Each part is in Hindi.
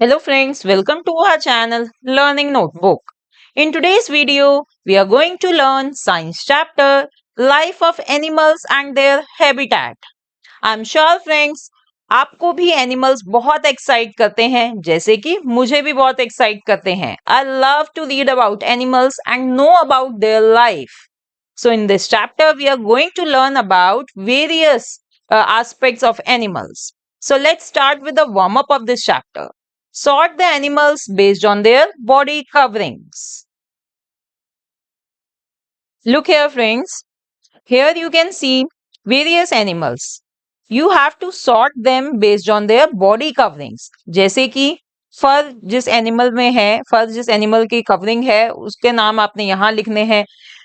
Hello friends, welcome to our channel Learning Notebook. In today's video, we are going to learn science chapter Life of Animals and Their Habitat. I'm sure friends, आपको भी एनिमल्स बहुत एक्साइट करते हैं जैसे कि मुझे भी बहुत एक्साइट करते हैं. I love to read about animals and know about their life. So in this chapter, we are going to learn about various aspects of animals. So let's start with the warm up of this chapter. Sort the animals based on their body coverings. Look here, friends. Here you can see various animals. You have to sort them based on their body coverings. जैसे कि फर जिस एनिमल में है, फर जिस एनिमल की कवरिंग है, उसके नाम आपने यहाँ लिखने हैं.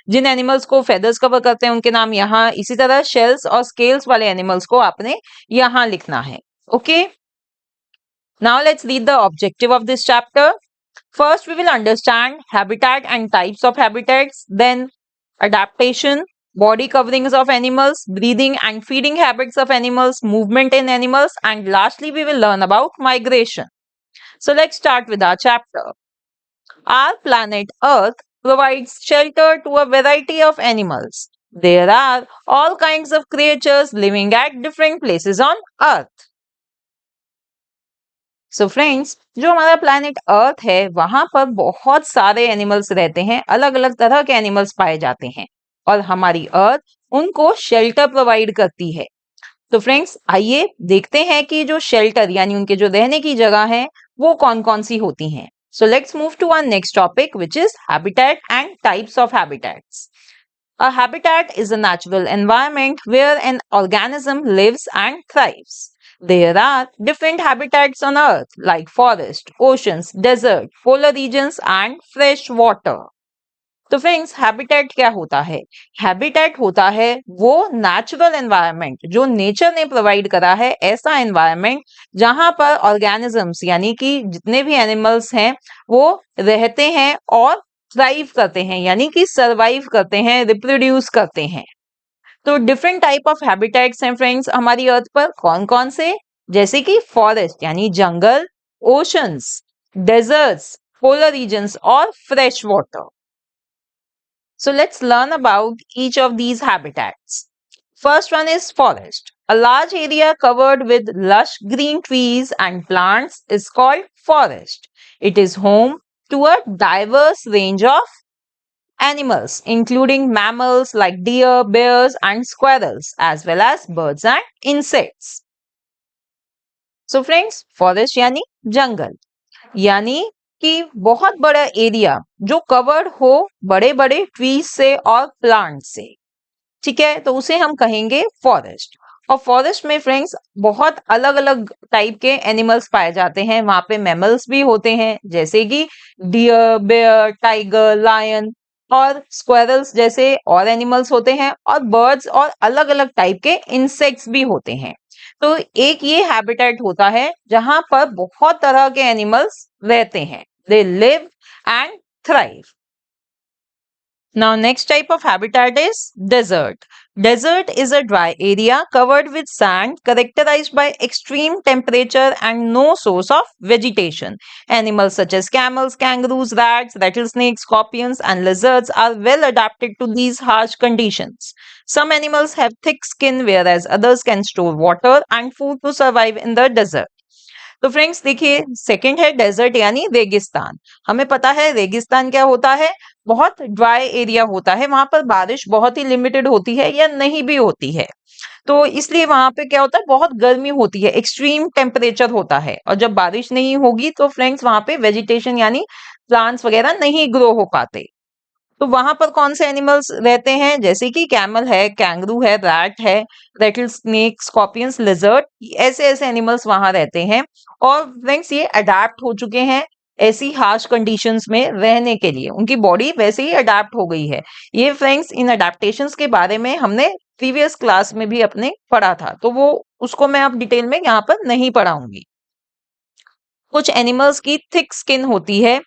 जिन एनिमल्स को फेदर्स कवर करते हैं उनके नाम यहाँ. इसी तरह शेल्स और स्केल्स वाले एनिमल्स को आपने यहाँ लिखना है. Okay. Now let's read the objective of this chapter. First, we will understand habitat and types of habitats, then adaptation, body coverings of animals, breathing and feeding habits of animals, movement in animals, and lastly, we will learn about migration. So let's start with our chapter. Our planet Earth provides shelter to a variety of animals. There are all kinds of creatures living at different places on Earth. So friends, जो हमारा प्लैनेट अर्थ है वहां पर बहुत सारे एनिमल्स रहते हैं, अलग अलग तरह के एनिमल्स पाए जाते हैं और हमारी अर्थ उनको शेल्टर प्रोवाइड करती है. तो फ्रेंड्स, आइए देखते हैं कि जो शेल्टर यानी उनके जो रहने की जगह है वो कौन कौन सी होती हैं. So let's move to our next topic which is habitat and types of habitats. A habitat is a natural environment where an organism lives and thrives. There are different habitats on Earth like forest, oceans, desert, polar regions and fresh water. तो फ्रेंड्स, हैबिटेट क्या होता है? हैबिटेट होता है वो नेचुरल एनवायरनमेंट जो नेचर ने प्रोवाइड करा है, ऐसा एनवायरनमेंट जहां पर ऑर्गेनिजम्स यानी कि जितने भी एनिमल्स हैं वो रहते हैं और थ्राइव करते हैं यानी कि सरवाइव करते हैं, रिप्रोड्यूस करते हैं. तो डिफरेंट टाइप ऑफ हैबिटेट्स हैं फ्रेंड्स हमारी अर्थ पर. कौन कौन से? जैसे कि फॉरेस्ट यानी जंगल, ओशंस, डेजर्ट्स, पोलर रीजन्स और fresh water. So let's learn about each of these habitats. First one is forest. A large area covered with lush green trees and plants is called forest. It is home to a diverse range of animals, including mammals like deer, bears, and squirrels, as well as birds and insects. So friends, forest यानी जंगल, यानी कि बहुत बड़ा एरिया जो कवर्ड हो बड़े बड़े ट्रीज से और प्लांट से. ठीक है, तो उसे हम कहेंगे फॉरेस्ट. और फॉरेस्ट में फ्रेंड्स बहुत अलग अलग टाइप के एनिमल्स पाए जाते हैं. वहां पे मैमल्स भी होते हैं जैसे कि डियर, बेयर, टाइगर, लायन और स्क्वायरल्स जैसे और एनिमल्स होते हैं, और बर्ड्स और अलग अलग टाइप के इंसेक्ट्स भी होते हैं. तो एक ये हैबिटेट होता है जहां पर बहुत तरह के एनिमल्स रहते हैं. They live and thrive. Now, next type of habitat is desert. Desert is a dry area covered with sand, characterized by extreme temperature and no source of vegetation. Animals such as camels, kangaroos, rats, rattlesnakes, scorpions, and lizards are well adapted to these harsh conditions. Some animals have thick skin, whereas others can store water and food to survive in the desert. तो फ्रेंड्स देखिए, सेकंड है डेजर्ट यानी रेगिस्तान. हमें पता है रेगिस्तान क्या होता है? बहुत ड्राई एरिया होता है, वहां पर बारिश बहुत ही लिमिटेड होती है या नहीं भी होती है. तो इसलिए वहां पे क्या होता है, बहुत गर्मी होती है, एक्सट्रीम टेम्परेचर होता है, और जब बारिश नहीं होगी तो फ्रेंड्स वहां पे वेजिटेशन यानी प्लांट्स वगैरह नहीं ग्रो हो पाते. तो वहां पर कौन से एनिमल्स रहते हैं? जैसे कि कैमल है, कैंगरू है, रैट है, रेटल स्नेक, स्कॉर्पियंस, लिजर्ड, ऐसे ऐसे एनिमल्स वहां रहते हैं. और फ्रेंड्स ये अडेप्ट हो चुके हैं ऐसी हार्श कंडीशंस में रहने के लिए, उनकी बॉडी वैसे ही अडेप्ट हो गई है. ये फ्रेंड्स इन अडेप्टेशंस के बारे में हमने प्रीवियस क्लास में भी अपने पढ़ा था, तो वो उसको मैं अब डिटेल में यहाँ पर नहीं पढ़ाऊंगी. कुछ एनिमल्स की थिक स्किन होती है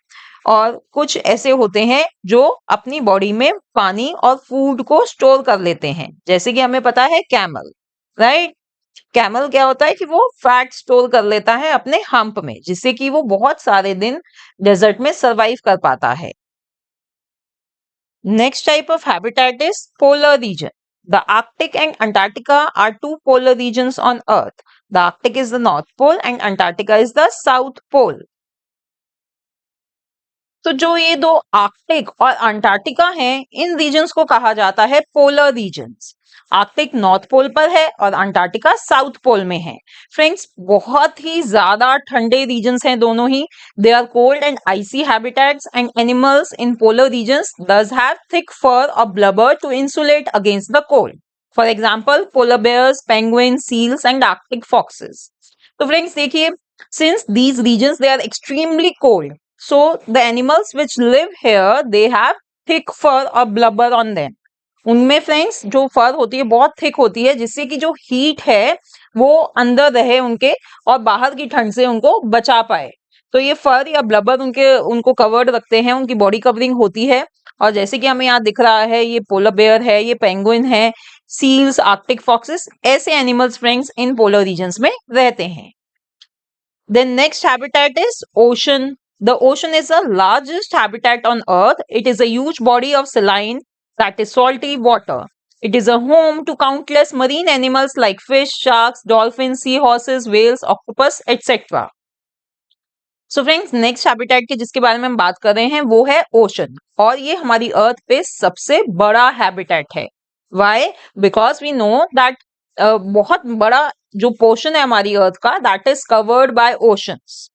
और कुछ ऐसे होते हैं जो अपनी बॉडी में पानी और फूड को स्टोर कर लेते हैं, जैसे कि हमें पता है कैमल, राइट. कैमल क्या होता है कि वो फैट स्टोर कर लेता है अपने हम्प में, जिससे कि वो बहुत सारे दिन डेजर्ट में सरवाइव कर पाता है। Next type of habitat is polar region. The Arctic and Antarctica are two polar regions on Earth. The Arctic is the North Pole and Antarctica is the South Pole. तो जो ये दो आर्कटिक और अंटार्कटिका हैं, इन रीजन्स को कहा जाता है polar regions. Arctic north pole पर है और अंटार्कटिका साउथ पोल में है। फ्रेंड्स, बहुत ही ज्यादा ठंडे रीजन्स हैं दोनों ही। They are cold and icy habitats and animals in polar regions does have thick fur or blubber to insulate against the cold. For example, polar bears, penguins, seals and arctic foxes. तो फ्रेंड्स देखिए, since these regions they are extremely cold, so the animals which live here they have thick fur or blubber on them. उनमें फ्रेंड्स जो फर होती है बहुत थिक होती है, जिससे कि जो हीट है वो अंदर रहे उनके और बाहर की ठंड से उनको बचा पाए। तो ये फर या ब्लबर उनको कवर्ड रखते हैं, उनकी बॉडी कवरिंग होती है। और जैसे कि हमें यहाँ दिख रहा है, ये पोलर बेयर है, ये पेंगुइन है, सील्स, आर्कटिक फॉक्सेस, ऐसे एनिमल्स फ्रेंड्स इन पोलर रीजन्स में रहते हैं। Then next habitat is ocean. The ocean is the largest habitat on earth. It is a huge body of saline, that is salty water. It is a home to countless marine animals like fish, sharks, dolphins, seahorses, whales, octopus, etc. So friends, next habitat के जिसके बारे में हम बात कर रहे हैं वो है ओशन, और ये हमारी अर्थ पे सबसे बड़ा हैबिटेट है। Why? Because we know that बहुत बड़ा जो पोर्शन है हमारी अर्थ का, that is covered by oceans.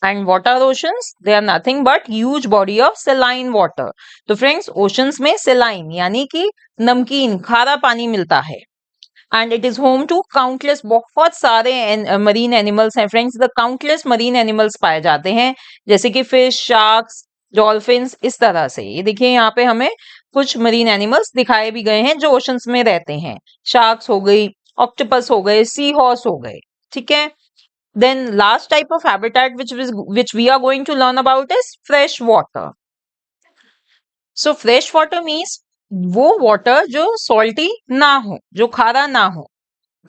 And what are oceans? They are nothing but huge body of saline water. तो फ्रेंड्स, ओशंस में सेलाइन यानी कि नमकीन खारा पानी मिलता है। And it is home to countless, बहुत सारे मरीन एनिमल्स हैं friends. The countless marine animals पाए जाते हैं, जैसे कि फिश, शार्क्स, डॉल्फिन्स, इस तरह से। ये देखिए यहाँ पे हमें कुछ मरीन एनिमल्स दिखाए भी गए हैं जो ओशंस में रहते हैं। शार्क्स हो गई, ऑक्टोपस हो गए, सी हॉर्स हो गए, ठीक है। Then last type of habitat which we are going to learn about is fresh water. So fresh water means वो वाटर जो सॉल्टी ना हो, जो खारा ना हो।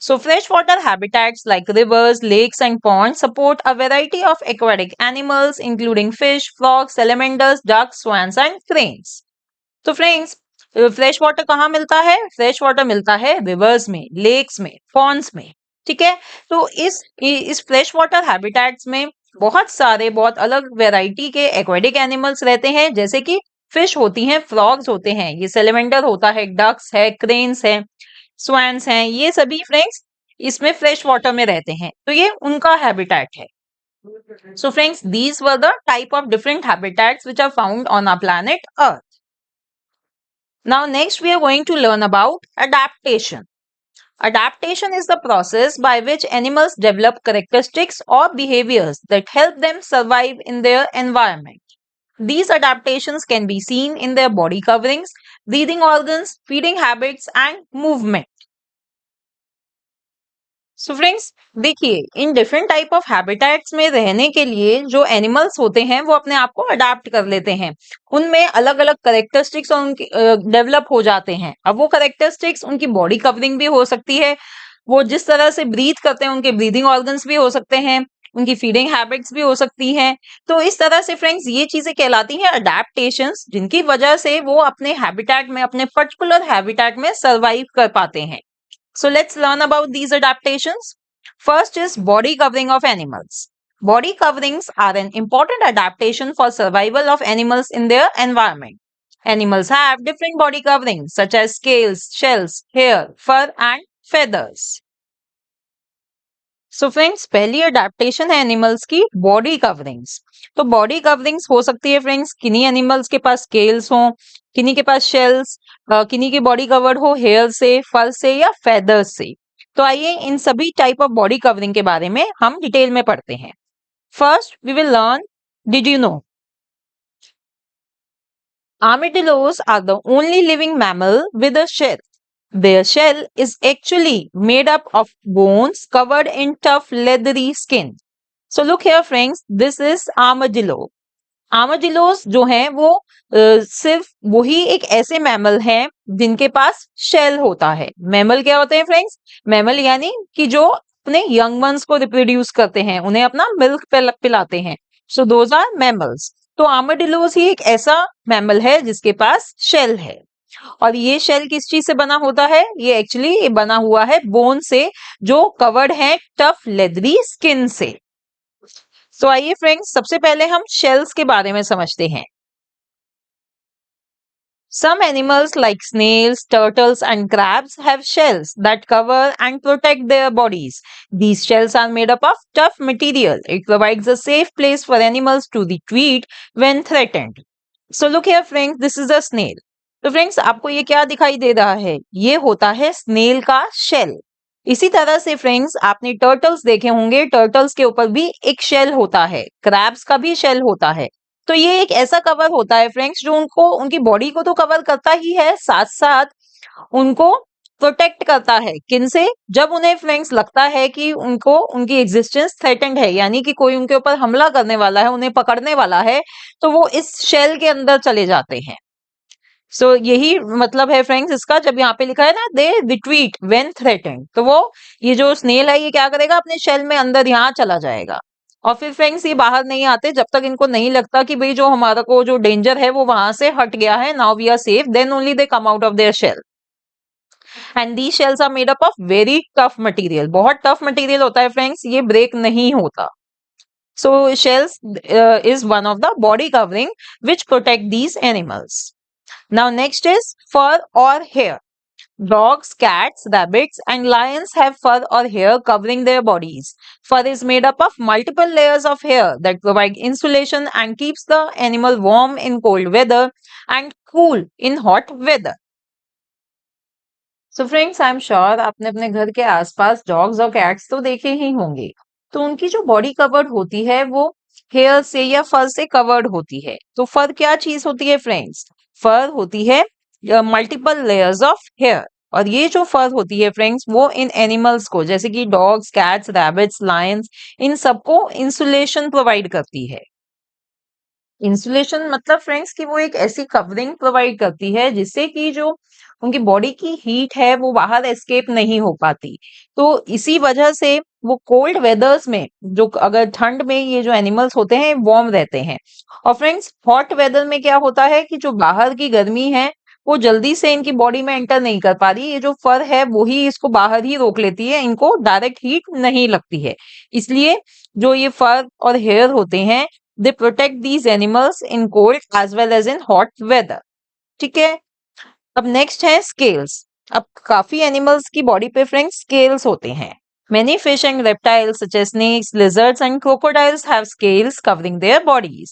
So freshwater habitats like rivers, lakes and ponds support a variety of aquatic animals including fish, frogs, salamanders, ducks, swans and cranes. तो फ्रेंड्स, फ्रेश वाटर कहाँ मिलता है? फ्रेश वाटर मिलता है रिवर्स में, लेक्स में, पॉन्ड्स में, ठीक है। तो इस फ्रेश वाटर हैबिटेट्स में बहुत अलग वैरायटी के एक्वेटिक एनिमल्स रहते हैं, जैसे कि फिश होती हैं, फ्रॉग्स होते हैं, ये सेलेमेंडर होता है, डक्स है, क्रेन्स है, स्वैन्स हैं, ये सभी फ्रेंड्स इसमें फ्रेश वाटर में रहते हैं। तो ये उनका हैबिटेट है। So friends, these were the type of different habitats which are found on our planet Earth. Now next we are going to learn about adaptation. Adaptation is the process by which animals develop characteristics or behaviors that help them survive in their environment. These adaptations can be seen in their body coverings, breathing organs, feeding habits and movement. So friends देखिए, in different type of habitats में रहने के लिए जो एनिमल्स होते हैं वो अपने आप को अडाप्ट कर लेते हैं। उनमें अलग अलग करेक्टरिस्टिक्स उनकी डेवलप हो जाते हैं। अब वो करेक्टरिस्टिक्स उनकी बॉडी कवरिंग भी हो सकती है, वो जिस तरह से ब्रीथ करते हैं उनके ब्रीदिंग ऑर्गन्स भी हो सकते हैं, उनकी फीडिंग हैबिट्स भी हो सकती हैं। तो इस तरह से फ्रेंड्स ये चीजें कहलाती हैं अडेप्टेशंस, जिनकी वजह से वो अपने हैबिटेट में, अपने पर्टिकुलर हैबिटेट में सर्वाइव कर पाते हैं। So let's learn about these adaptations. First is body covering of animals. Body coverings are an important adaptation for survival of animals in their environment. Animals have different body coverings such as scales, shells, hair, fur and feathers. So friends, पहली अडेप्टेशन है एनिमल्स की बॉडी कवरिंग्स। तो बॉडी कवरिंग्स हो सकती है फ्रेंड्स, किन्हीं एनिमल्स के पास स्केल्स हो, किन्हीं के पास शेल्स, किन्हीं की बॉडी कवर्ड हो हेयर से, फर से या फेदर्स से। तो आइए इन सभी टाइप ऑफ बॉडी कवरिंग के बारे में हम डिटेल में पढ़ते हैं। First we will learn, did you know armadillos are the only living mammal with a shell. Their shell is actually made up of bones covered in tough leathery skin. So look here friends, this is armadillo. आर्madillos जो हैं वो सिर्फ वही एक ऐसे मैमल हैं जिनके पास शेल होता है। मैमल क्या होते हैं फ्रेंड्स? मैमल यानी कि जो अपने यंग वंस को रिप्रोड्यूस करते हैं, उन्हें अपना मिल्क पिलाते हैं। So those are mammals. तो आर्madillos ही एक ऐसा मैमल है जिसके पास शेल है। और ये शेल किस चीज से बना होता है? ये एक्चुअली बना हुआ है बोन से, जो कवर्ड है टफ लेदरी स्किन से। तो आइए फ्रेंड्स, सबसे पहले हम शेल्स के बारे में समझते हैं। Some animals like snails, turtles, and crabs have shells that cover and protect their bodies. These shells are made up of tough material. It provides a safe place for animals to retreat when threatened. So look here friends, this is a snail. तो फ्रेंड्स आपको ये क्या दिखाई दे रहा है? ये होता है स्नेल का शेल। इसी तरह से फ्रेंड्स आपने टर्टल्स देखे होंगे, टर्टल्स के ऊपर भी एक शेल होता है, क्रैब्स का भी शेल होता है। तो ये एक ऐसा कवर होता है फ्रेंड्स जो उनको उनकी बॉडी को तो कवर करता ही है, साथ साथ उनको प्रोटेक्ट करता है। किनसे? जब उन्हें फ्रेंड्स लगता है कि उनको उनकी एग्जिस्टेंस थ्रेटेंड है, यानी कि कोई उनके ऊपर हमला करने वाला है, उन्हें पकड़ने वाला है, तो वो इस शेल के अंदर चले जाते हैं। सो यही मतलब है फ्रेंड्स इसका, जब यहाँ पे लिखा है ना दे रिट्रीट व्हेन थ्रेटेंड, तो वो ये जो स्नेल है ये क्या करेगा? अपने शेल में अंदर यहाँ चला जाएगा। और फिर फ्रेंड्स ये बाहर नहीं आते जब तक इनको नहीं लगता कि भाई जो हमारा को जो डेंजर है वो वहां से हट गया है, now we are safe, then only they come out of their shell. And the shells are made up of very tough material. बहुत टफ मटेरियल होता है फ्रेंड्स, ये ब्रेक नहीं होता। So shells is one of the body covering which protect these animals. Now next is fur or hair. Dogs, cats, rabbits and lions have fur or hair covering their bodies. Fur is made up of multiple layers of hair that provide insulation and keeps the animal warm in cold weather and cool in hot weather. So friends, I am sure आपने अपने घर के आसपास डॉग्स और कैट्स तो देखे ही होंगे। तो उनकी जो बॉडी कवर्ड होती है वो हेयर से या फर से कवर्ड होती है। तो फर क्या चीज होती है फ्रेंड्स? फर होती है मल्टीपल लेयर्स ऑफ हेयर। और ये जो फर होती है फ्रेंड्स वो इन एनिमल्स को, जैसे कि डॉग्स, कैट्स, रैबिट्स, लायंस, इन सबको इंसुलेशन प्रोवाइड करती है। इंसुलेशन मतलब फ्रेंड्स कि वो एक ऐसी कवरिंग प्रोवाइड करती है जिससे कि जो उनकी बॉडी की हीट है वो बाहर एस्केप नहीं हो पाती। तो इसी वजह से वो कोल्ड वेदर्स में, जो अगर ठंड में ये जो एनिमल्स होते हैं वार्म रहते हैं। और फ्रेंड्स हॉट वेदर में क्या होता है कि जो बाहर की गर्मी है वो जल्दी से इनकी बॉडी में एंटर नहीं कर पा रही, ये जो फर है वो ही इसको बाहर ही रोक लेती है, इनको डायरेक्ट हीट नहीं लगती है। इसलिए जो ये फर और हेयर होते हैं they protect these animals in cold as well as in hot weather. ठीक है। अब नेक्स्ट है स्केल्स। अब काफी एनिमल्स की बॉडी पे फ्रेंड्स स्केल्स होते हैं। Many fish and reptiles such as snakes, lizards and crocodiles have scales covering their bodies.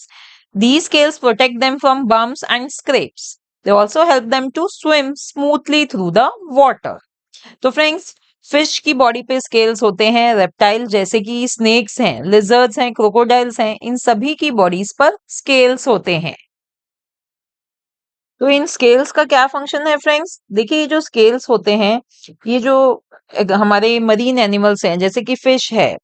These scales protect them from bumps and scrapes. They also help them to swim smoothly through the water. तो फ्रेंड्स फिश की बॉडी पे स्केल्स होते हैं, रेप्टाइल जैसे कि स्नेक्स हैं, लिजर्ड्स हैं, क्रोकोडाइल्स हैं, इन सभी की बॉडीज पर स्केल्स होते हैं। तो इन स्केल्स का क्या फंक्शन है फ्रेंड्स? देखिए ये जो स्केल्स होते हैं, ये जो हमारे मरीन एनिमल्स हैं जैसे कि फिश है,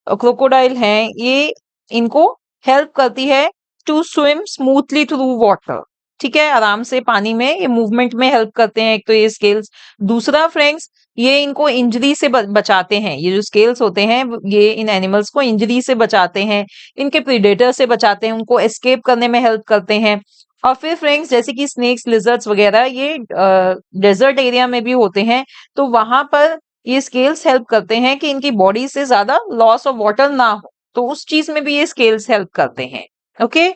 क्रोकोडाइल हैं, ये इनको हेल्प करती है to swim smoothly through water. ठीक है, आराम से पानी में ये मूवमेंट में हेल्प करते हैं, एक तो ये स्केल्स। दूसरा फ्रेंड्स ये इनको इंजरी से बचाते हैं। ये जो स्केल्स होते हैं ये इन एनिमल्स को इंजरी से बचाते हैं, इनके प्रीडेटर से बचाते हैं, उनको एस्केप करने में हेल्प करते हैं। और फिर फ्रेंड्स जैसे कि स्नेक्स, लिजर्ड्स वगैरह ये डेजर्ट एरिया में भी होते हैं, तो वहां पर ये स्केल्स हेल्प करते हैं कि इनकी बॉडी से ज्यादा लॉस ऑफ वाटर ना हो, तो उस चीज में भी ये स्केल्स हेल्प करते हैं। Okay,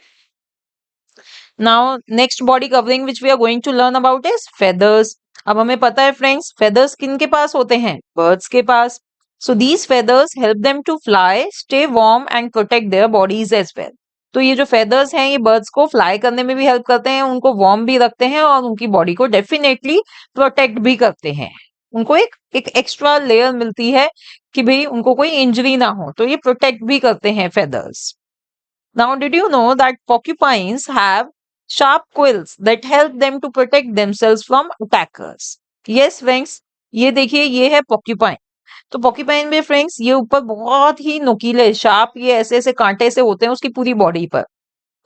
now next body covering which we are going to learn about is feathers. अब हमें पता है फ्रेंड्स फेदर्स किन के पास होते हैं? बर्ड्स के पास। So these feathers help them to fly, stay warm and protect their bodies as well. तो ये जो फेदर्स हैं ये बर्ड्स को फ्लाई करने में भी हेल्प करते हैं, उनको वार्म भी रखते हैं और उनकी बॉडी को डेफिनेटली प्रोटेक्ट भी करते हैं। उनको एक एक एक्स्ट्रा लेयर मिलती है कि भाई उनको कोई इंजरी ना हो, तो ये प्रोटेक्ट भी करते हैं feathers. Now, did you know that porcupines have sharp quills that help them to protect themselves from attackers? Yes, friends, ये देखिए ये है porcupine। तो porcupine में फ्रेंड्स ये ऊपर बहुत ही नुकीले शार्प, ये ऐसे ऐसे कांटे से होते हैं उसकी पूरी बॉडी पर।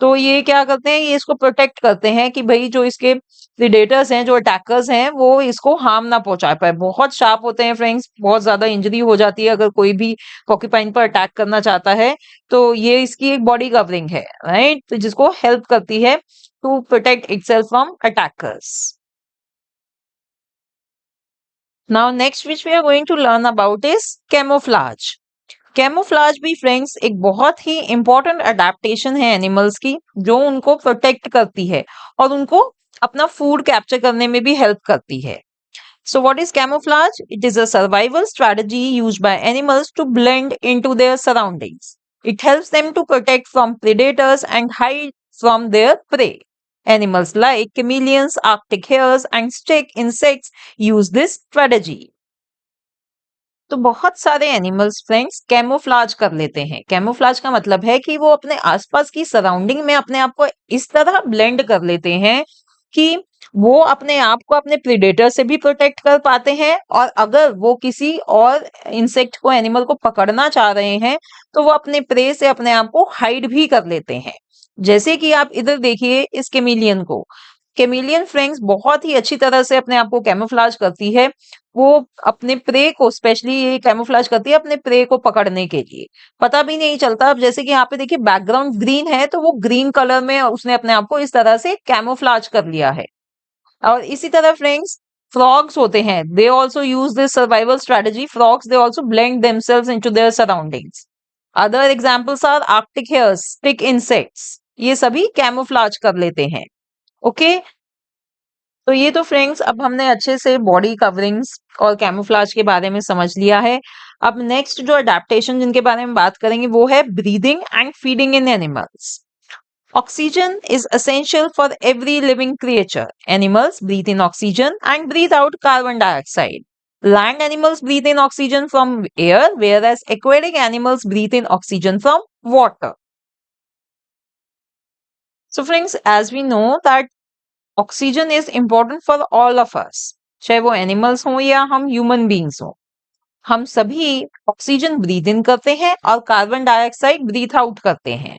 तो ये क्या करते हैं, ये इसको प्रोटेक्ट करते हैं कि भाई जो इसके प्रीडेटर्स हैं, जो अटैकर्स हैं, वो इसको हार्म ना पहुंचा पाए। बहुत शार्प होते हैं फ्रेंड्स, बहुत ज्यादा इंजरी हो जाती है अगर कोई भी पोर्क्यूपाइन पर अटैक करना चाहता है। तो ये इसकी एक बॉडी कवरिंग है, राइट, तो जिसको हेल्प करती है to protect itself from attackers. Now next which we are going to learn about is camouflage. Camouflage भी फ्रेंड्स एक बहुत ही इंपॉर्टेंट अडेप्टेशन है एनिमल्स की, जो उनको प्रोटेक्ट करती है और उनको अपना फूड कैप्चर करने में भी हेल्प करती है। So what is camouflage? It is a survival strategy used by animals to blend into their surroundings. It helps them to protect from predators and hide from their prey. Animals like chameleons, arctic hares, and stick insects use this strategy. तो बहुत सारे एनिमल्स फ्रेंड्स कैमोफ्लाज कर लेते हैं। कैमोफ्लाज का मतलब है कि वो अपने आसपास की सराउंडिंग में अपने आप को इस तरह ब्लेंड कर लेते हैं कि वो अपने आप को अपने प्रीडेटर से भी प्रोटेक्ट कर पाते हैं, और अगर वो किसी और इंसेक्ट को, एनिमल को पकड़ना चाह रहे हैं, तो वो अपने प्रे से अपने आप को हाइड भी कर लेते हैं। जैसे कि आप इधर देखिए इस केमिलियन को। केमिलियन फ्रेंड्स बहुत ही अच्छी तरह से अपने आप को कैमोफ्लाज करती है। वो अपने प्रे को स्पेशली ये कैमोफ्लेज करती है अपने प्रे को पकड़ने के लिए। पता भी नहीं चलता। अब जैसे कि यहाँ पे देखिए बैकग्राउंड ग्रीन है, तो वो ग्रीन कलर में उसने अपने आप को इस तरह से कैमोफ्लेज कर लिया है। और इसी तरह फ्रेंड्स फ्रॉग्स होते हैं, they also use this survival strategy. Frogs they also blend themselves into their surroundings. Other examples are Arctic hares, stick insects, ये सभी कैमोफ्लेज कर लेते हैं। ओके, तो ये तो फ्रेंड्स अब हमने अच्छे से बॉडी कवरिंग्स और कैमोफ्लाज के बारे में समझ लिया है। अब नेक्स्ट जो अडेप्टेशन जिनके बारे में बात करेंगे वो है breathing and feeding in animals. Oxygen is essential for every living creature. Animals breathe in oxygen and breathe out carbon dioxide. Land animals breathe in oxygen from air, whereas aquatic animals breathe in oxygen from water. So friends, as we know that oxygen is important for all of us, चाहे वो एनिमल्स हो या हम ह्यूमन बींग्स हो। हम सभी ऑक्सीजन ब्रीथ इन करते हैं और कार्बन डाइऑक्साइड ब्रीथ आउट करते हैं।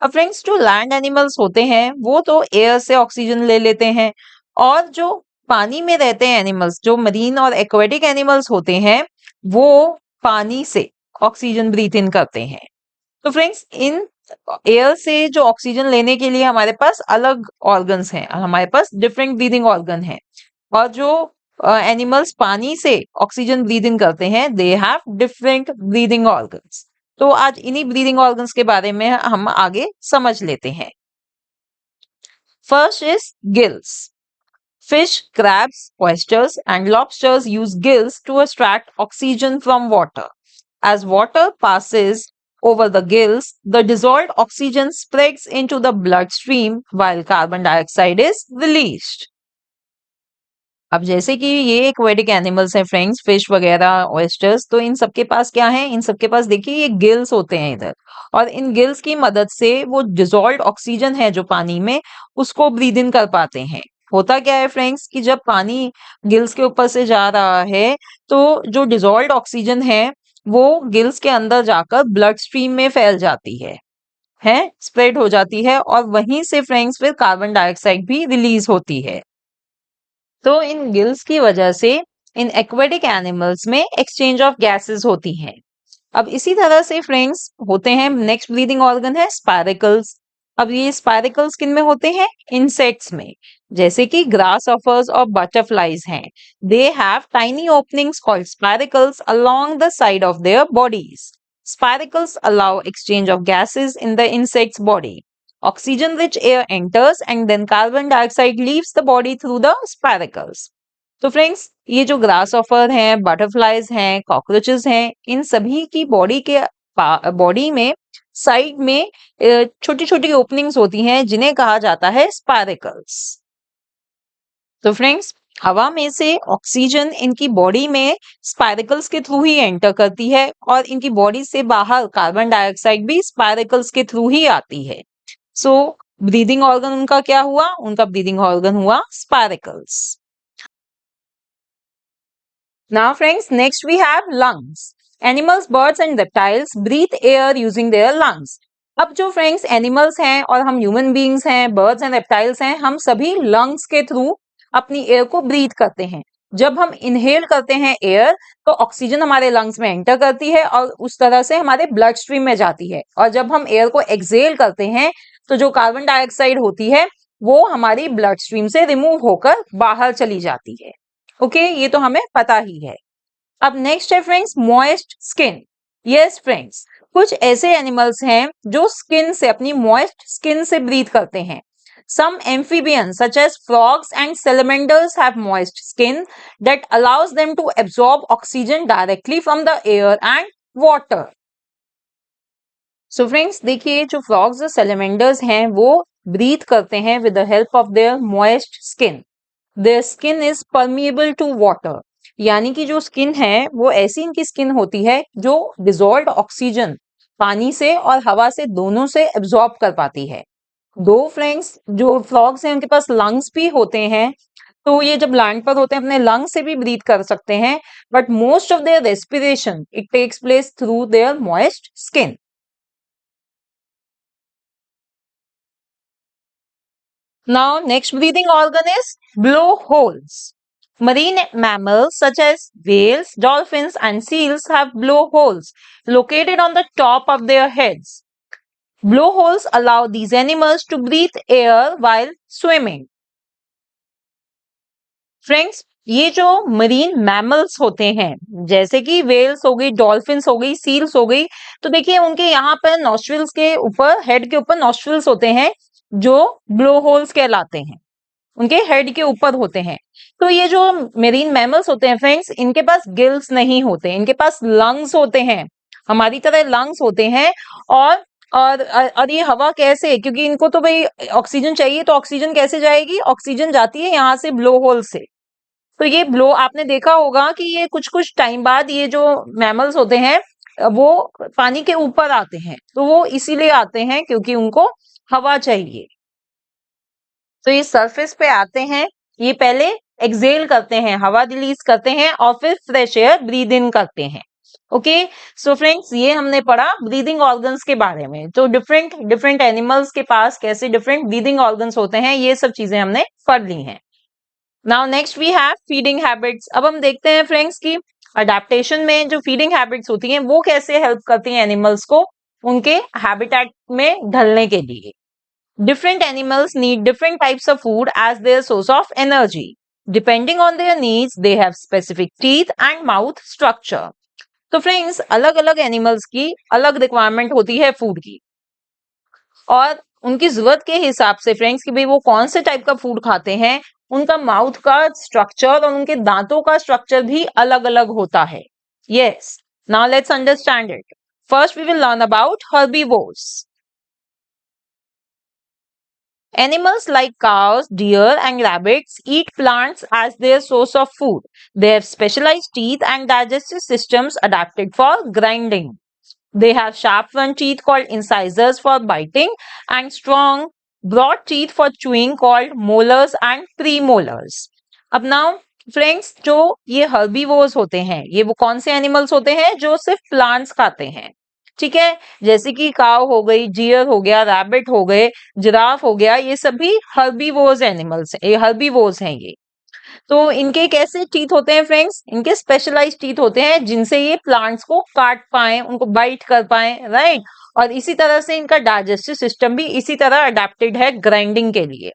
अब फ्रेंड्स जो लैंड एनिमल्स होते हैं वो तो एयर से ऑक्सीजन ले लेते हैं, और जो पानी में रहते हैं एनिमल्स, जो मरीन और एक्वेटिक एनिमल्स होते हैं, वो पानी से ऑक्सीजन ब्रीथ इन करते हैं। तो फ्रेंड्स इन एयर से जो ऑक्सीजन लेने के लिए हमारे पास अलग ऑर्गन्स हैं, हमारे पास डिफरेंट ब्रीदिंग ऑर्गन हैं, और जो एनिमल्स पानी से ऑक्सीजन ब्रीद इन करते हैं they have different breathing organs. तो आज इन्हीं ब्रीदिंग ऑर्गन्स के बारे में हम आगे समझ लेते हैं। First is gills. Fish, crabs, oysters, and lobsters use gills to extract oxygen from water. As water passes over the gills, the dissolved oxygen spreads into the bloodstream while carbon dioxide is released. अब जैसे कि ये एक्वेटिक एनिमल्स हैं फ्रेंड्स, फिश वगैरह, ऑयस्टर्स, तो इन सबके पास क्या है, इन सबके पास देखिए ये गिल्स होते हैं इधर, और इन गिल्स की मदद से वो डिसॉल्व्ड ऑक्सीजन है जो पानी में, उसको ब्रीद इन कर पाते हैं। होता क्या है फ्रेंड्स कि जब पानी गिल्स के ऊपर से जा रहा है, तो जो डिसॉल्व्ड ऑक्सीजन है वो गिल्स के अंदर जाकर ब्लड स्ट्रीम में फैल जाती है स्प्रेड हो जाती है, और वहीं से फ्रेंड्स फिर कार्बन डाइऑक्साइड भी रिलीज होती है। तो इन गिल्स की वजह से इन एक्वेटिक एनिमल्स में एक्सचेंज ऑफ गैसेस होती हैं। अब इसी तरह से फ्रेंड्स होते हैं, नेक्स्ट ब्रीदिंग ऑर्गन है स्पाइरेकल्स। अब ये स्पाइरेकल्स किन में होते हैं, इंसेक्ट्स में, जैसे कि ग्रास ऑफर्स और बटरफ्लाईज हैं। They have tiny openings called spiracles along the side of their bodies. Spiracles allow exchange of gases in the insect's body. Oxygen rich air enters and then carbon dioxide leaves the body through the spiracles. तो फ्रेंड्स ये जो ग्रास ऑफर हैं, बटरफ्लाईज हैं, कॉकरोचेस हैं, इन सभी की बॉडी में साइड में छोटी छोटी ओपनिंग्स होती हैं जिन्हें कहा जाता है स्पाइरेकल्स। तो फ्रेंड्स हवा में से ऑक्सीजन इनकी बॉडी में स्पाइरेकल्स के थ्रू ही एंटर करती है, और इनकी बॉडी से बाहर कार्बन डाइऑक्साइड भी स्पाइरेकल्स के थ्रू ही आती है। सो ब्रीदिंग ऑर्गन उनका क्या हुआ, उनका ब्रीदिंग ऑर्गन हुआ spiracles. Now friends, next we have lungs. Animals, birds and reptiles breathe air using their lungs. अब जो फ्रेंड्स एनिमल्स हैं और हम ह्यूमन बीइंग्स हैं, बर्ड्स एंड रेप्टाइल्स हैं, हम सभी लंग्स के थ्रू अपनी एयर को ब्रीथ करते हैं। जब हम इनहेल करते हैं एयर, तो ऑक्सीजन हमारे लंग्स में एंटर करती है और उस तरह से हमारे ब्लड स्ट्रीम में जाती है। और जब हम एयर को एक्सहेल करते हैं, तो जो कार्बन डाइऑक्साइड होती है वो हमारी ब्लड स्ट्रीम से रिमूव होकर बाहर चली जाती है। ओके, ये तो हमें पता ही है। अब नेक्स्ट है friends moist skin. Yes friends, कुछ ऐसे एनिमल्स हैं जो स्किन से, अपनी मॉइस्ट स्किन से ब्रीथ करते हैं। Some amphibians such as frogs and salamanders have moist skin that allows them to absorb oxygen directly from the air and water. So friends, देखिए जो frogs और salamanders हैं वो breathe करते हैं with the help of their moist skin. Their skin is permeable to water. यानी कि जो स्किन है वो ऐसी इनकी स्किन होती है जो डिजोल्व ऑक्सीजन पानी से और हवा से दोनों से एब्जॉर्ब कर पाती है। दो फ्रेंड्स जो फ्रॉग्स हैं उनके पास लंग्स भी होते हैं, तो ये जब लैंड पर होते हैं अपने लंग्स से भी ब्रीथ कर सकते हैं, but most of their respiration it takes place through their moist skin. Now, next breathing organ is blowholes. Marine mammals such as whales, dolphins, and seals have blowholes located on the top of their heads. Blowholes allow these animals to breathe air while swimming. Friends, ये जो मरीन मैमल्स होते हैं, जैसे कि वेल्स हो गई, डॉल्फिन्स हो गई, सील्स हो गई, तो देखिए उनके यहाँ पर नॉस्ट्रिल्स के ऊपर, हेड के ऊपर नॉस्ट्रिल्स होते हैं जो ब्लो होल्स कहलाते हैं, उनके हेड के ऊपर होते हैं। तो ये जो मेरीन मैमल्स होते हैं फ्रेंड्स, इनके पास गिल्स नहीं होते, इनके पास लंग्स होते हैं, हमारी तरह लंग्स होते हैं। और और ये हवा कैसे, क्योंकि इनको तो भाई ऑक्सीजन चाहिए, तो ऑक्सीजन कैसे जाएगी, ऑक्सीजन जाती है यहाँ से ब्लो होल से। तो ये ब्लो आपने देखा होगा कि ये कुछ कुछ टाइम बाद ये जो मैमल्स होते हैं वो पानी के ऊपर आते हैं, तो वो इसीलिए आते हैं क्योंकि उनको हवा चाहिए। तो ये सरफेस पे आते हैं, ये पहले एक्सेल करते हैं, हवा रिलीज करते हैं और फिर फ्रेश एयर ब्रीद इन करते हैं। ओके, सो फ्रेंड्स, ये हमने पढ़ा ब्रीदिंग ऑर्गन्स के बारे में। तो डिफरेंट डिफरेंट एनिमल्स के पास कैसे डिफरेंट ब्रीदिंग ऑर्गन्स होते हैं, ये सब चीजें हमने पढ़ ली हैं। Now next we have feeding habits. अब हम देखते हैं फ्रेंड्स की अडेप्टेशन में जो फीडिंग हैबिट्स होती हैं वो कैसे हेल्प करती हैं एनिमल्स को उनके हैबिटेट में ढलने के लिए। Different animals need different types of food as their source of energy. Depending on their needs they have specific teeth and mouth structure. तो फ्रेंड्स, अलग अलग एनिमल्स की अलग रिक्वायरमेंट होती है फूड की, और उनकी जरूरत के हिसाब से फ्रेंड्स कि भाई वो कौन से टाइप का फूड खाते हैं, उनका माउथ का स्ट्रक्चर और उनके दांतों का स्ट्रक्चर भी अलग अलग होता है। Yes, now let's understand it. First we will learn about herbivores. Animals like cows, deer, and rabbits eat plants as their source of food. They have specialized teeth and digestive systems adapted for grinding. They have sharp front teeth called incisors for biting and strong, broad teeth for chewing called molars and premolars. अब now फ्रेंड्स, जो ये हर्बीवोर्स होते हैं, ये वो कौन से एनिमल्स होते हैं जो सिर्फ प्लांट्स खाते हैं। ठीक है, जैसे कि काव हो गई, डियर हो गया, रैबिट हो गए, जिराफ हो गया, ये सभी हर्बीवोर्स एनिमल्स हैं, ये हर्बीवोर्स हैं ये। तो इनके कैसे टीथ होते हैं फ्रेंड्स, इनके स्पेशलाइज्ड टीथ होते हैं जिनसे ये प्लांट्स को काट पाए, उनको बाइट कर पाए, राइट। और इसी तरह से इनका डाइजेस्टिव सिस्टम भी इसी तरह अडेप्टेड है ग्राइंडिंग के लिए।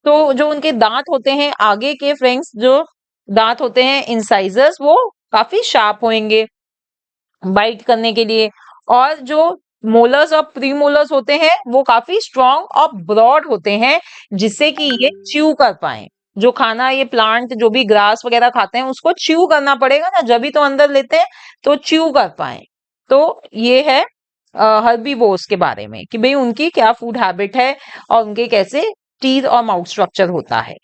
तो जो उनके दांत होते हैं आगे के फ्रेंड्स, जो दांत होते हैं इंसाइजर्स, वो काफी शार्प होंगे बाइट करने के लिए। और जो मोलर्स और प्रीमोलर्स होते हैं वो काफी स्ट्रॉन्ग और ब्रॉड होते हैं जिससे कि ये च्यू कर पाए। जो खाना ये प्लांट जो भी ग्रास वगैरह खाते हैं उसको च्यू करना पड़ेगा ना, जब भी तो अंदर लेते हैं तो च्यू कर पाए। तो ये है हर्बीवोर्स के बारे में कि भाई उनकी क्या फूड हैबिट है और उनके कैसे टीथ और माउथ स्ट्रक्चर होता है।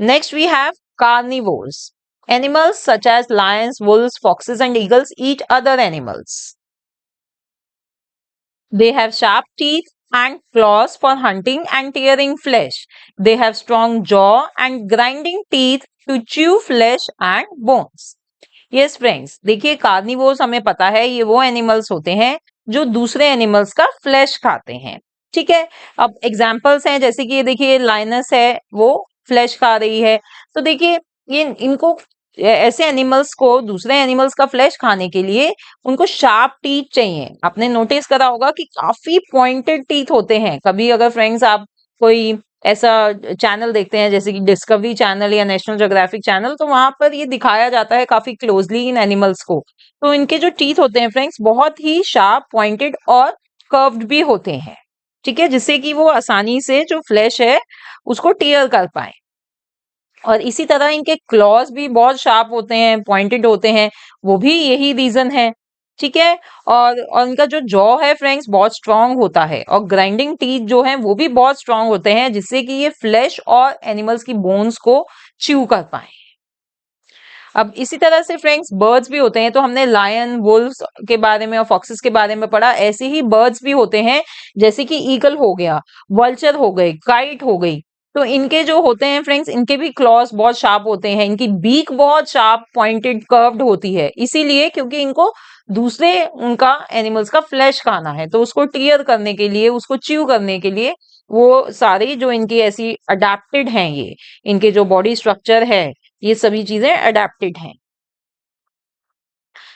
Next we have carnivores. Animals such as lions, wolves, foxes, and eagles eat other animals. They have sharp teeth and claws for hunting and tearing flesh. They have strong jaw and grinding teeth to chew flesh and bones. Yes friends, देखिए कार्निवोर्स हमें पता है ये वो एनिमल्स होते हैं जो दूसरे एनिमल्स का फ्लैश खाते हैं। ठीक है, अब एग्जाम्पल्स हैं, जैसे कि ये देखिए लाइनस है, वो फ्लैश खा रही है। तो देखिए ये इनको ऐसे एनिमल्स को दूसरे एनिमल्स का फ्लैश खाने के लिए उनको शार्प टीथ चाहिए। आपने नोटिस करा होगा कि काफी पॉइंटेड टीथ होते हैं। कभी अगर फ्रेंड्स आप कोई ऐसा चैनल देखते हैं जैसे कि डिस्कवरी चैनल या नेशनल ज्योग्राफिक चैनल, तो वहां पर ये दिखाया जाता है काफी क्लोजली इन एनिमल्स को। तो इनके जो टीथ होते हैं फ्रेंड्स बहुत ही शार्प, पॉइंटेड और कर्व्ड भी होते हैं। ठीक है, जिससे कि वो आसानी से जो फ्लैश है उसको टीयर कर पाए। और इसी तरह इनके क्लॉज भी बहुत शार्प होते हैं, पॉइंटेड होते हैं, वो भी यही रीजन है। ठीक है, और इनका जो जॉ है फ्रेंड्स बहुत स्ट्रांग होता है, और ग्राइंडिंग टीथ जो है वो भी बहुत स्ट्रांग होते हैं, जिससे कि ये फ्लैश और एनिमल्स की बोन्स को च्यू कर पाए। अब इसी तरह से फ्रेंड्स बर्ड्स भी होते हैं। तो हमने लायन, वुल्व्स के बारे में और फॉक्सेस के बारे में पढ़ा, ऐसे ही बर्ड्स भी होते हैं, जैसे कि ईगल हो गया, वल्चर हो गए, काइट हो गई। तो इनके जो होते हैं फ्रेंड्स, इनके भी क्लॉज बहुत शार्प होते हैं, इनकी बीक बहुत शार्प, पॉइंटेड, कर्व्ड होती है, इसीलिए क्योंकि इनको दूसरे उनका एनिमल्स का फ्लैश खाना है, तो उसको टीयर करने के लिए, उसको च्यू करने के लिए वो सारी जो इनकी ऐसी अडेप्टेड हैं, ये इनके जो बॉडी स्ट्रक्चर है, ये सभी चीजें अडेप्टेड हैं।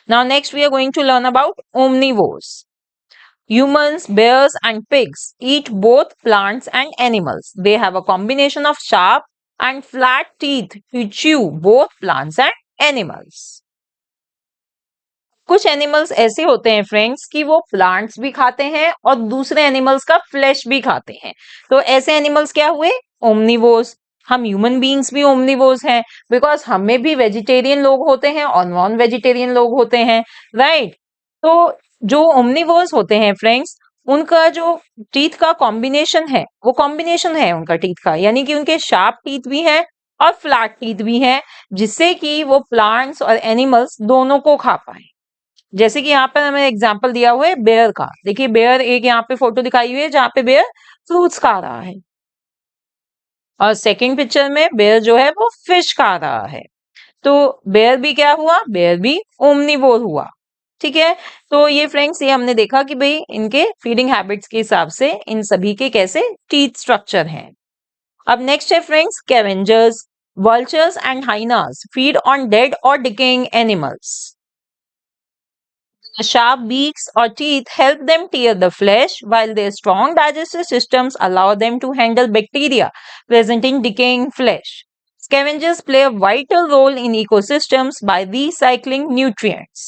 Now next we are going to learn about omnivores. Humans, bears and pigs eat both plants and animals. They have a combination of sharp and flat teeth to chew both plants and animals. कुछ एनिमल्स ऐसे होते हैं फ्रेंड्स कि वो प्लांट्स भी खाते हैं और दूसरे एनिमल्स का फ्लैश भी खाते हैं। तो ऐसे एनिमल्स क्या हुए? ओमनिवोर्स। हम ह्यूमन बीइंग्स भी ओमनिवोर्स हैं, बिकॉज हमें भी वेजिटेरियन लोग होते हैं और नॉन वेजिटेरियन लोग होते हैं, राइट? तो जो ओमनिवोर्स होते हैं फ्रेंड्स, उनका जो टीथ का कॉम्बिनेशन है, वो कॉम्बिनेशन है उनका टीथ का, यानी कि उनके शार्प टीथ भी हैं और फ्लैट टीथ भी हैं, जिससे कि वो प्लांट्स और एनिमल्स दोनों को खा पाए। जैसे कि यहाँ पर हमें एग्जाम्पल दिया हुआ है बेयर का। देखिए बेयर, एक यहाँ पे फोटो दिखाई हुई है जहाँ पे बेयर फ्रूट्स खा रहा है, और सेकंड पिक्चर में बेयर जो है वो फिश खा रहा है। तो बेयर भी क्या हुआ? बेयर भी ओमनिवोर हुआ। ठीक है, तो ये फ्रेंड्स, ये हमने देखा कि भाई इनके फीडिंग हैबिट्स के हिसाब से इन सभी के कैसे टीथ स्ट्रक्चर हैं। अब नेक्स्ट है friends scavengers. Vultures and hyenas feed on dead or decaying animals. Sharp beaks or teeth help them tear the flesh, while their strong digestive systems allow them to handle bacteria present in decaying flesh. Scavengers play a vital role in ecosystems by recycling nutrients.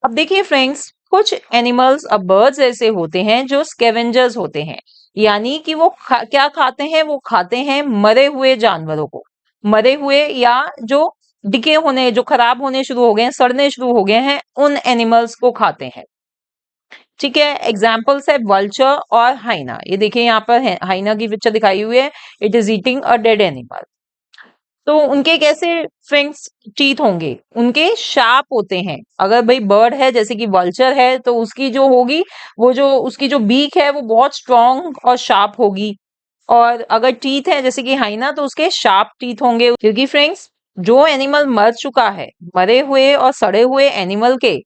अब देखिए फ्रेंड्स, कुछ एनिमल्स और बर्ड्स ऐसे होते हैं जो स्कैवेंजर्स होते हैं, यानी कि वो क्या खाते हैं? वो खाते हैं मरे हुए जानवरों को, मरे हुए या जो डिके होने, जो खराब होने शुरू हो गए हैं, सड़ने शुरू हो गए हैं, उन एनिमल्स को खाते हैं। ठीक है, एग्जाम्पल्स है वल्चर और हाइना। ये देखिए यहाँ पर हाइना की पिक्चर दिखाई हुई है, it is eating a dead animal. तो उनके कैसे फ्रेंड्स टीथ होंगे? उनके शार्प होते हैं। अगर भाई बर्ड है जैसे कि वल्चर है, तो उसकी जो होगी, वो जो उसकी जो बीक है वो बहुत स्ट्रॉन्ग और शार्प होगी। और अगर टीथ है जैसे कि हाइना, तो उसके शार्प टीथ होंगे, क्योंकि फ्रेंड्स जो एनिमल मर चुका है, मरे हुए और सड़े हुए एनिमल के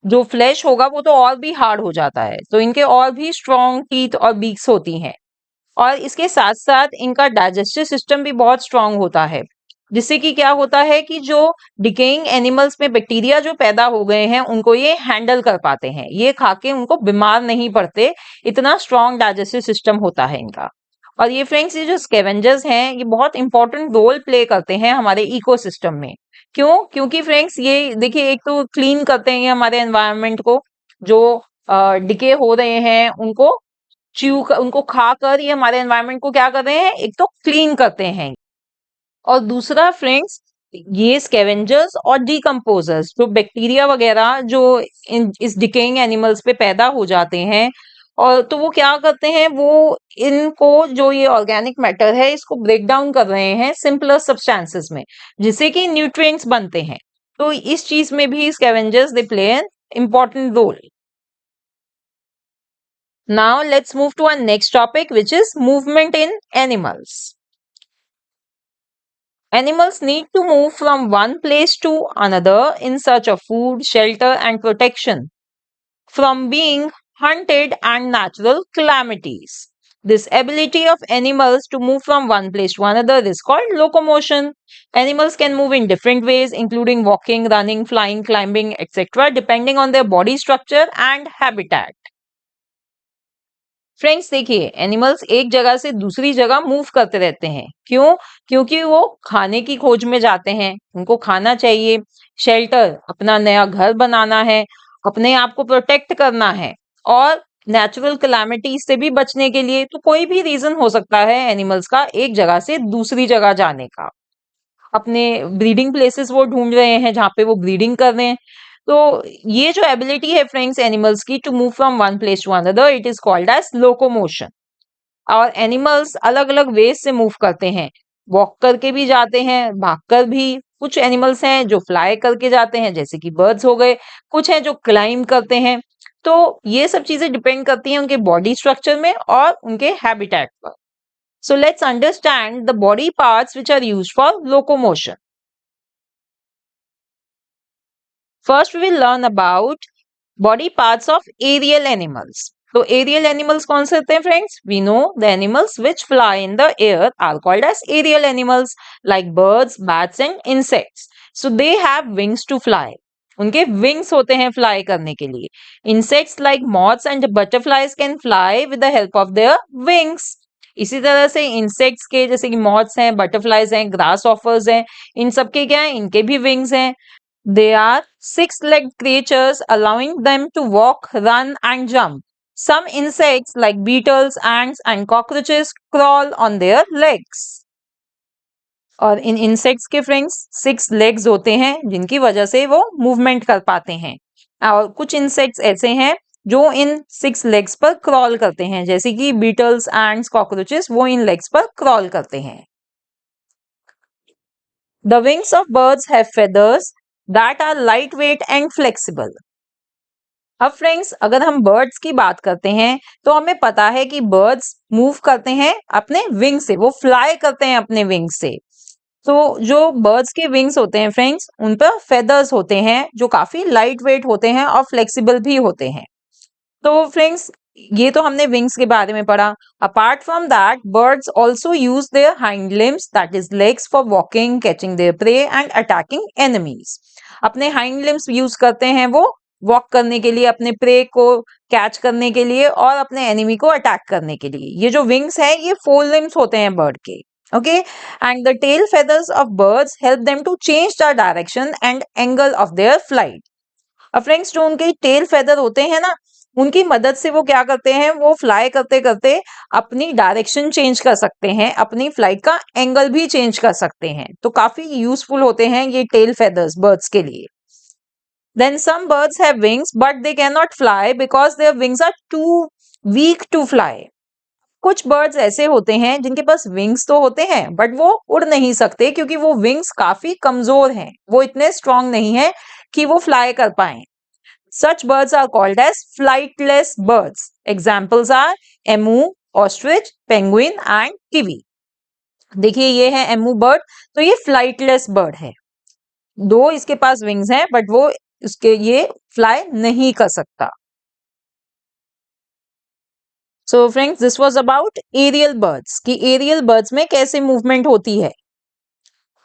जो फ्लैश होगा वो तो और भी हार्ड हो जाता है, तो इनके और भी स्ट्रॉन्ग टीथ और बीक्स होती हैं। और इसके साथ साथ इनका डाइजेस्टिव सिस्टम भी बहुत स्ट्रांग होता है, जिससे कि क्या होता है कि जो डिकेइंग एनिमल्स में बैक्टीरिया जो पैदा हो गए हैं उनको ये हैंडल कर पाते हैं, ये खा के उनको बीमार नहीं पड़ते, इतना स्ट्रांग डाइजेस्टिव सिस्टम होता है इनका। और ये फ्रेंड्स, ये जो स्कैवेंजर्स हैं, ये बहुत इंपॉर्टेंट रोल प्ले करते हैं हमारे इकोसिस्टम में। क्यों? क्योंकि फ्रेंड्स ये देखिए, एक तो क्लीन करते हैं ये हमारे एनवायरनमेंट को, जो डिके हो रहे हैं उनको उनको खाकर ये हमारे एनवायरनमेंट को क्या कर रहे हैं? एक तो क्लीन करते हैं, और दूसरा फ्रेंड्स, ये स्कैवेंजर्स और डिकम्पोजर्स, जो बैक्टीरिया वगैरह जो इस डिकेइंग एनिमल्स पे पैदा हो जाते हैं, और तो वो क्या करते हैं? वो इनको, जो ये ऑर्गेनिक मैटर है, इसको ब्रेक डाउन कर रहे हैं सिंपलर सब्सटेंसेस में, जिससे कि न्यूट्रिएंट्स बनते हैं। तो इस चीज में भी scavengers they play an important role. Now let's move to our next topic, which is movement in animals. Animals need to move from one place to another in search of food, shelter, and protection from being hunted, and natural calamities. This ability of animals to move from one place to another is called locomotion. Animals can move in different ways, including walking, running, flying, climbing, etc., depending on their body structure and habitat. Friends देखिए, एनिमल्स एक जगह से दूसरी जगह मूव करते रहते हैं। क्यों? क्योंकि वो खाने की खोज में जाते हैं, उनको खाना चाहिए, शेल्टर, अपना नया घर बनाना है, अपने आप को प्रोटेक्ट करना है, और नेचुरल कैलामिटी से भी बचने के लिए। तो कोई भी रीजन हो सकता है एनिमल्स का एक जगह से दूसरी जगह जाने का। अपने ब्रीडिंग प्लेसेस वो ढूंढ रहे हैं जहाँ पे वो ब्रीडिंग कर रहे हैं। तो ये जो एबिलिटी है फ्रेंड्स एनिमल्स की to move from one place to another, it is called as locomotion. और एनिमल्स अलग अलग वेज से मूव करते हैं, वॉक करके भी जाते हैं, भागकर भी। कुछ एनिमल्स हैं जो फ्लाई करके जाते हैं, जैसे कि बर्ड्स हो गए, कुछ हैं जो क्लाइंब करते हैं। तो ये सब चीजें डिपेंड करती हैं उनके बॉडी स्ट्रक्चर में और उनके हैबिटेट पर। So let's understand the body parts which are used for locomotion. First, we will learn about body parts of aerial animals. So, aerial animals कौन से होते हैं friends? We know the animals which fly in the air are called as aerial animals, like birds, bats and insects. So, they have wings to fly. उनके wings होते हैं fly करने के लिए. Insects like moths and butterflies can fly with the help of their wings. इसी तरह से इंसेक्ट्स के, जैसे कि मॉथ्स हैं, बटरफ्लाइज हैं, ग्रास ऑफर्स हैं, इन सब के क्या है? इनके भी विंग्स हैं। They are six-legged creatures, allowing them to walk, run, and jump. Some insects like beetles, ants, and cockroaches crawl on their legs. और इन इंसेक्ट्स के फ्रेंड्स 6 लेग्स होते हैं जिनकी वजह से वो मूवमेंट कर पाते हैं। और कुछ इंसेक्ट्स ऐसे हैं जो इन 6 लेग्स पर क्रॉल करते हैं, जैसे कि बीटल्स, एंड्स, कॉकरोचेस, वो इन लेग्स पर क्रॉल करते हैं। The wings of birds have feathers that are light weight and flexible. अब फ्रेंड्स अगर हम बर्ड्स की बात करते हैं तो हमें पता है कि बर्ड्स मूव करते हैं अपने विंग से, वो फ्लाई करते हैं अपने विंग से। तो जो बर्ड्स के विंग्स होते हैं फ्रेंड्स, उन पर फेदर्स होते हैं जो काफी लाइट वेट होते हैं और फ्लेक्सिबल भी होते हैं। तो फ्रेंड्स ये तो हमने विंग्स के बारे में पढ़ा। Apart from that birds also use their hind limbs, that is legs, for walking, catching there pray and attacking enemies. अपने हाइंड लिम्स यूज करते हैं वो वॉक करने के लिए, अपने प्रे को कैच करने के लिए और अपने एनिमी को अटैक करने के लिए। ये जो विंग्स है ये 4 लिम्स होते हैं बर्ड के। Okay, and the tail feathers of birds help them to change the direction and angle of their flight. अब फ्रेंड्स जो उनके टेल फेदर होते हैं ना, उनकी मदद से वो क्या करते हैं, वो फ्लाई करते करते अपनी डायरेक्शन चेंज कर सकते हैं, अपनी फ्लाइट का एंगल भी चेंज कर सकते हैं। तो काफी यूजफुल होते हैं ये टेल फेदर्स बर्ड्स के लिए। Then some birds have wings but they cannot fly because their wings are too weak to fly. कुछ बर्ड्स ऐसे होते हैं जिनके पास विंग्स तो होते हैं बट वो उड़ नहीं सकते क्योंकि वो विंग्स काफी कमजोर हैं, वो इतने स्ट्रांग नहीं है कि वो फ्लाई कर पाए। Such birds are called as flightless birds. Examples are emu, ostrich, penguin and kiwi. देखिए ये है एमू बर्ड, तो ये फ्लाइटलेस बर्ड है। दो इसके पास विंग्स हैं बट वो इसके ये फ्लाई नहीं कर सकता। So friends this was about aerial birds कि एरियल बर्ड्स में कैसे मूवमेंट होती है।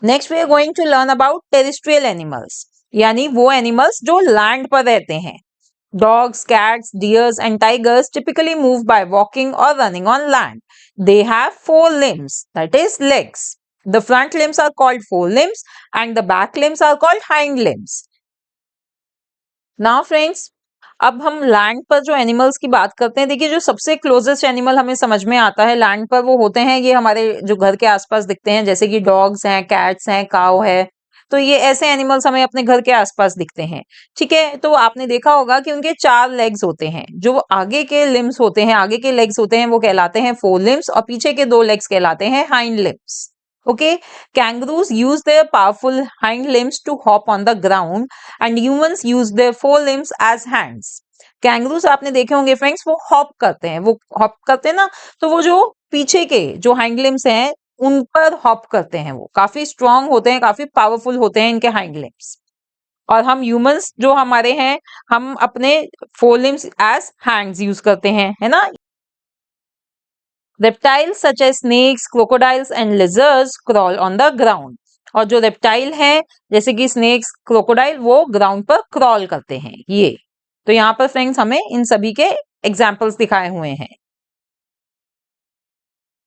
Next we are going to learn about terrestrial animals, यानी वो एनिमल्स जो लैंड पर रहते हैं। Dogs, cats, deers, and tigers typically move by walking or running on land. They have 4 limbs, that is legs. The front limbs are called forelimbs and the back limbs are called hind limbs. Now friends, अब हम लैंड पर जो एनिमल्स की बात करते हैं, देखिए जो सबसे क्लोजेस्ट एनिमल हमें समझ में आता है लैंड पर वो होते हैं ये हमारे जो घर के आसपास दिखते हैं, जैसे कि डॉग्स हैं, कैट्स हैं, काऊ है। तो ये ऐसे एनिमल्स हमें अपने घर के आसपास दिखते हैं। ठीक है, तो आपने देखा होगा कि उनके 4 लेग्स होते हैं। जो आगे के लिम्स होते हैं, आगे के लेग्स होते हैं वो कहलाते हैं 4 लिम्स और पीछे के 2 लेग्स कहलाते हैं hind limbs. Okay, kangaroos use their powerful hind limbs to hop on the ground and humans use their 4 limbs as hands. Kangaroos आपने देखे होंगे फ्रेंड्स, वो हॉप करते हैं, वो हॉप करते हैं ना, तो वो जो पीछे के जो हाइंड लिम्स हैं उन पर हॉप करते हैं, वो काफी स्ट्रांग होते हैं, काफी पावरफुल होते हैं इनके हाइंड लिम्स। और हम ह्यूमंस जो हमारे हैं, हम अपने four limbs as hands use करते हैं, है ना। Reptiles such as snakes, crocodiles and lizards crawl on the ground. और जो रेप्टाइल है जैसे कि स्नेक्स, क्रोकोडाइल, वो ग्राउंड पर क्रॉल करते हैं। ये तो यहाँ पर फ्रेंड्स हमें इन सभी के एग्जाम्पल्स दिखाए हुए हैं।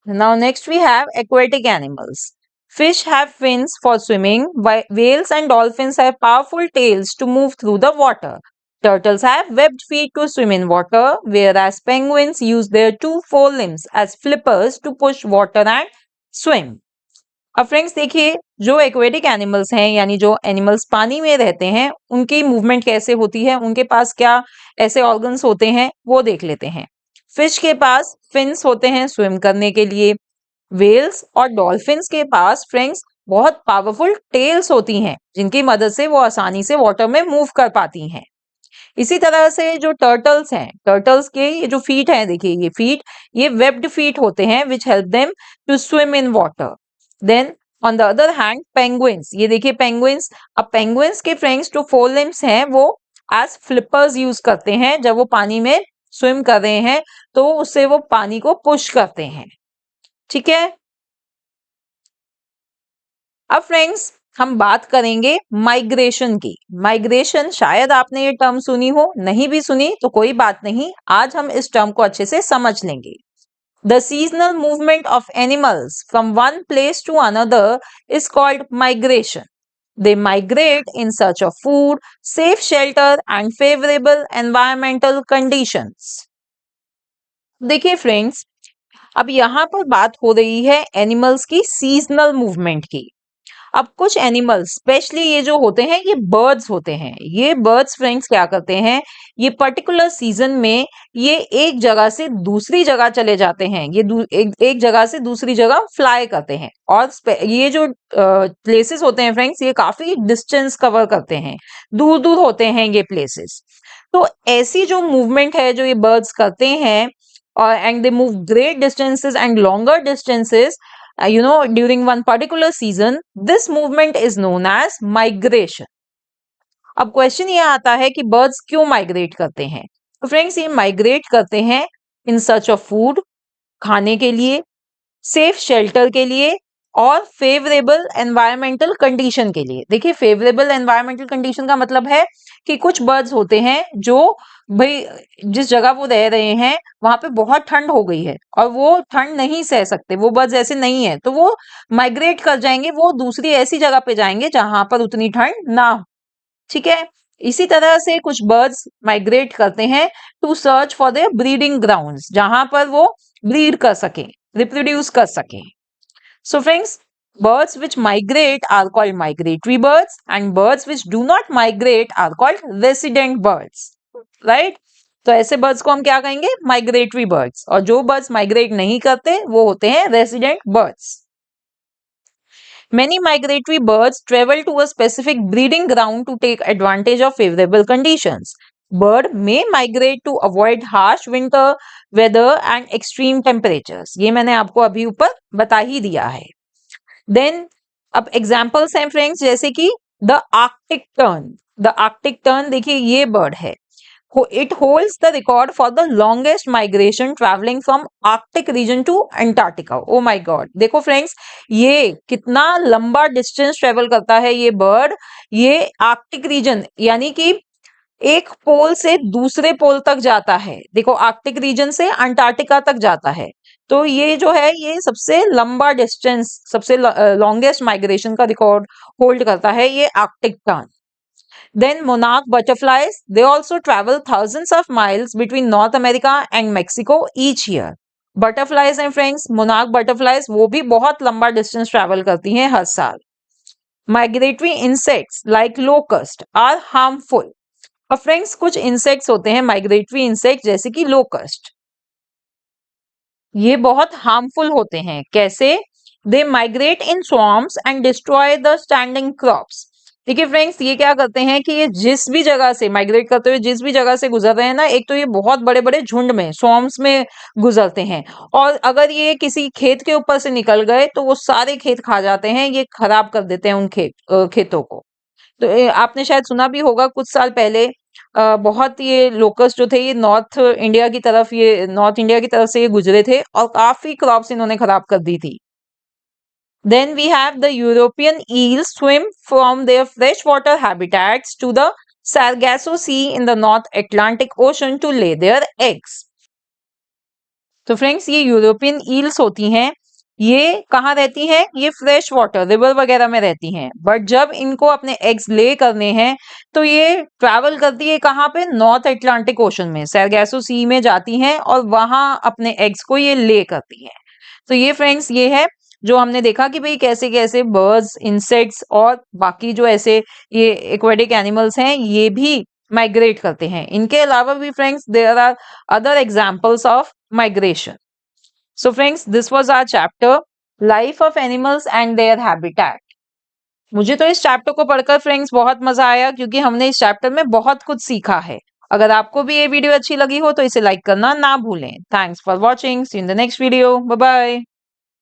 Now next we have aquatic animals. Fish have fins for swimming, while whales and dolphins have powerful tails to move through the water. Turtles have webbed feet to swim in water, whereas penguins use their two forelimbs as flippers to push water and swim. अब फ्रेंड्स देखिए, जो एक्वेटिक एनिमल्स हैं यानी जो एनिमल्स पानी में रहते हैं, उनकी मूवमेंट कैसे होती है, उनके पास क्या ऐसे ऑर्गन्स होते हैं, वो देख लेते हैं। फिश के पास फिन्स होते हैं स्विम करने के लिए। व्हेल्स और डॉल्फिन्स के पास फ्रेंड्स बहुत पावरफुल टेल्स होती हैं, जिनकी मदद से वो आसानी से वाटर में मूव कर पाती हैं। इसी तरह से जो टर्टल्स हैं, टर्टल्स के ये जो फीट हैं, देखिए ये फीट, ये वेब्ड फीट होते हैं which help them to swim in water. Then on the other hand penguins, ये देखिए पेंगुइन्स, अब पेंगुइन्स के फ्रेंड्स जो फोर लिम्स हैं वो एज फ्लिपर्स यूज करते हैं। जब वो पानी में स्विम कर रहे हैं तो उससे वो पानी को पुश करते हैं। ठीक है। अब फ्रेंड्स हम बात करेंगे माइग्रेशन की। माइग्रेशन शायद आपने ये टर्म सुनी हो, नहीं भी सुनी तो कोई बात नहीं, आज हम इस टर्म को अच्छे से समझ लेंगे। The seasonal movement of animals from one place to another is called migration. They migrate in search of food, safe shelter and favorable environmental conditions. देखिए फ्रेंड्स, अब यहाँ पर बात हो रही है एनिमल्स की सीजनल मूवमेंट की। अब कुछ एनिमल्स स्पेशली ये जो होते हैं ये बर्ड्स होते हैं। ये बर्ड्स फ्रेंड्स क्या करते हैं, ये पर्टिकुलर सीजन में ये एक जगह से दूसरी जगह चले जाते हैं। ये एक जगह से दूसरी जगह फ्लाई करते हैं। और ये जो प्लेसेस होते हैं फ्रेंड्स, ये काफी डिस्टेंस कवर करते हैं, दूर दूर होते हैं ये प्लेसेस। तो ऐसी जो मूवमेंट है जो ये बर्ड्स करते हैं, और and they move great distances and longer distances during one particular season, this movement is known as migration. अब क्वेश्चन ये आता है कि बर्ड्स क्यों माइग्रेट करते हैं। तो फ्रेंड्स ये माइग्रेट करते हैं इन सर्च ऑफ फूड, खाने के लिए, सेफ शेल्टर के लिए और फेवरेबल एनवायरमेंटल कंडीशन के लिए। देखिए फेवरेबल एनवायरमेंटल कंडीशन का मतलब है कि कुछ बर्ड्स होते हैं जो भाई जिस जगह वो रह रहे हैं वहां पे बहुत ठंड हो गई है और वो ठंड नहीं सह सकते, वो बर्ड्स ऐसे नहीं है, तो वो माइग्रेट कर जाएंगे, वो दूसरी ऐसी जगह पे जाएंगे जहां पर उतनी ठंड ना हो। ठीक है। इसी तरह से कुछ बर्ड्स माइग्रेट करते हैं to search for their breeding grounds, जहां पर वो ब्रीड कर सके, रिप्रोड्यूस कर सके। So friends, birds which migrate are called migratory birds and birds which do not migrate are called resident birds. Right? तो ऐसे birds को हम क्या कहेंगे, migratory birds, और जो birds migrate नहीं करते वो होते हैं resident birds. Many migratory birds travel to a specific breeding ground to take advantage of favorable conditions. Bird may migrate to avoid harsh winter weather and extreme temperatures. ये मैंने आपको अभी ऊपर बता ही दिया है। देन अब एग्जाम्पल्स हैं फ्रेंड्स, जैसे कि the Arctic tern. The Arctic tern देखिए ये बर्ड है, it holds the record for the longest migration travelling from Arctic region to Antarctica. Oh my God, देखो फ्रेंड्स ये कितना लंबा डिस्टेंस ट्रेवल करता है ये बर्ड। ये आर्कटिक रीजन यानी कि एक पोल से दूसरे पोल तक जाता है। देखो आर्कटिक रीजन से अंटार्कटिका तक जाता है, तो ये जो है ये सबसे लंबा डिस्टेंस, सबसे लॉन्गेस्ट माइग्रेशन का रिकॉर्ड होल्ड करता है ये Arctic tern. Then monarch butterflies, they also travel thousands of miles between North America and Mexico each year. Butterflies हैं फ्रेंड्स, मोनार्क बटरफ्लाइज वो भी बहुत लंबा डिस्टेंस ट्रैवल करती हैं हर साल। Migratory insects like locust are harmful. और फ्रेंड्स कुछ इंसेक्ट्स होते हैं माइग्रेटरी इंसेक्ट जैसे कि लोकस्ट, ये बहुत हार्मफुल होते हैं। कैसे? They migrate in swarms and destroy the standing crops. देखिए फ्रेंड्स ये क्या करते हैं कि ये जिस भी जगह से माइग्रेट करते हुए जिस भी जगह से गुजर रहे हैं ना, एक तो ये बहुत बड़े बड़े झुंड में स्वॉर्म्स में गुजरते हैं, और अगर ये किसी खेत के ऊपर से निकल गए तो वो सारे खेत खा जाते हैं, ये खराब कर देते हैं उन खेतों को। तो आपने शायद सुना भी होगा कुछ साल पहले बहुत ये लोकस्ट जो थे ये नॉर्थ इंडिया की तरफ से ये गुजरे थे और काफी क्रॉप्स इन्होंने खराब कर दी थी। Then we have the European eels swim from their freshwater habitats to the Sargasso Sea in the North Atlantic Ocean to lay their eggs. तो फ्रेंड्स ये यूरोपियन ईल्स होती हैं, ये कहाँ रहती हैं? ये फ्रेश वाटर रिवर वगैरह में रहती हैं, बट जब इनको अपने एग्स ले करने हैं तो ये ट्रैवल करती है कहाँ पे? नॉर्थ अटलांटिक ओशन में, सैरगैसो सी में जाती हैं और वहां अपने एग्स को ये ले करती हैं। तो ये फ्रेंड्स ये है जो हमने देखा कि भाई कैसे कैसे बर्ड्स, इंसेक्ट्स और बाकी जो ऐसे ये एक्वेटिक एनिमल्स हैं ये भी माइग्रेट करते हैं। इनके अलावा भी friends there are other examples of migration. So friends, this was our chapter Life of Animals and Their Habitat. मुझे तो इस चैप्टर को पढ़कर फ्रेंड्स बहुत मजा आया क्योंकि हमने इस चैप्टर में बहुत कुछ सीखा है। अगर आपको भी ये वीडियो अच्छी लगी हो तो इसे लाइक करना ना भूलें। Thanks for watching, see in the next video, bye bye.